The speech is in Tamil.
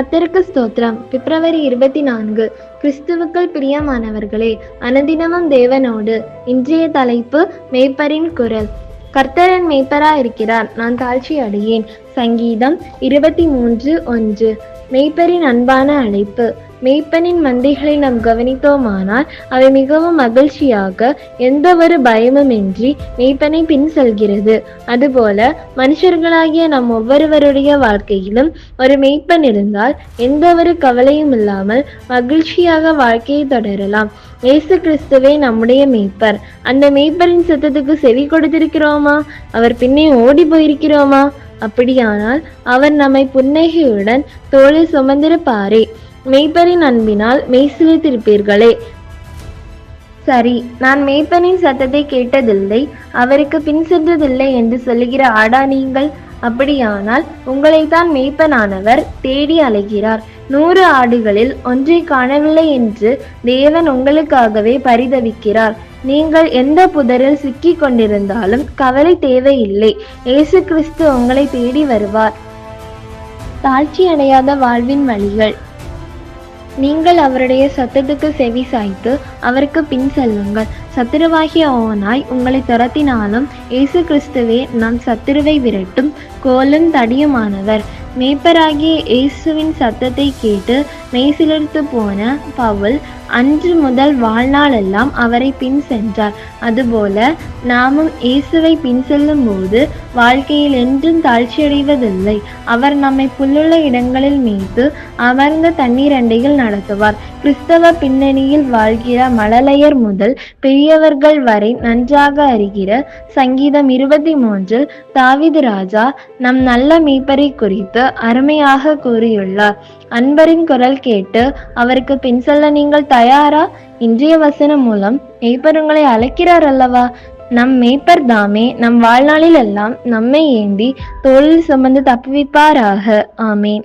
கர்த்தருக்கு ஸ்தோத்திரம். பிப்ரவரி 24. கிறிஸ்துவுக்குள் பிரியமானவர்களே, அனுதினமும் தேவனோடு. இன்றைய தலைப்பு மேய்ப்பரின் குரல். கர்த்தர் என் மேய்ப்பராயிருக்கிறார், நான் தாழ்ச்சி அடையேன். சங்கீதம் 23:1. மேய்ப்பரின் அன்பான அழைப்பு. மேய்ப்பனின் மந்தைகளை நாம் கவனித்தோமானால் அவை மிகவும் மகிழ்ச்சியாக எந்த ஒரு பயமுமின்றி மேய்ப்பனை பின் செல்கிறது. அதுபோல மனுஷர்களாகிய நம் ஒவ்வொருவருடைய வாழ்க்கையிலும் ஒரு மேய்ப்பன் இருந்தால் எந்த ஒரு கவலையும் இல்லாமல் மகிழ்ச்சியாக வாழ்க்கையை தொடரலாம். இயேசு கிறிஸ்துவே நம்முடைய மேய்ப்பர். அந்த மேய்ப்பரின் சத்தத்துக்கு செவி கொடுத்திருக்கிறோமா? அவர் பின்னே ஓடி போயிருக்கிறோமா? அப்படியானால் அவர் நம்மை புன்னகையுடன் தோளில் சுமந்திருப்பாரே. மேய்ப்பரின் அன்பினால் மெய்சிலித்திருப்பீர்களே. சரி, நான் மேய்ப்பனின் சத்தத்தை கேட்டதில்லை, அவருக்கு பின் சென்றதில்லை என்று சொல்லுகிற ஆடா நீங்கள்? அப்படியானால் உங்களைத்தான் மேய்ப்பனானவர் தேடி அலைகிறார். 100 ஆடுகளில் ஒன்றை காணவில்லை என்று தேவன் உங்களுக்காகவே பரிதவிக்கிறார். நீங்கள் எந்த புதரில் சிக்கி கொண்டிருந்தாலும் கவலை தேவையில்லை. இயேசு கிறிஸ்து உங்களை தேடி வருவார். தாழ்ச்சி அடையாத வாழ்வின் வழிகள். நீங்கள் அவருடைய சத்தத்துக்கு செவி சாய்த்து அவருக்கு பின் செல்லுங்கள். சத்துருவாகிய ஓநாய் உங்களை துரத்தினாலும் இயேசு கிறிஸ்துவே நம் சத்துருவை விரட்டும் கோலும் தடியுமானவர். மேய்ப்பராகிய இயேசுவின் சத்தத்தை கேட்டு மெய்சிலிர்த்து போன பவுல் அன்று முதல் வாழ்நாளெல்லாம் அவரை பின் சென்றார். அதுபோல நாமும் இயேசுவை பின் செல்லும் போது வாழ்க்கையில் என்றும் தாழ்ச்சியடைவதில்லை. அவர் நம்மை புல்லுள்ள இடங்களில் மேய்த்து அமர்ந்த தண்ணீர் அண்டையில் நடத்துவார். கிறிஸ்தவ பின்னணியில் வாழ்கிற மழலையர் முதல் பெரியவர்கள் வரை நன்றாக அறிகிற சங்கீதம் 23 தாவீது ராஜா நம் நல்ல மேய்ப்பரை குறித்து அருமையாக கூறியுள்ளார். அன்பரின் குரல் கேட்டு அவருக்கு பின் செல்ல நீங்கள் தயாரா? இன்றைய வசனம் மூலம் மேய்ப்பர் உங்களை அழைக்கிறார் அல்லவா? நம் மேய்ப்பர் தாமே நம் வாழ்நாளில் எல்லாம் நம்மை ஏந்தி தோளில் சுமந்து தப்புவிப்பாராக. ஆமேன்.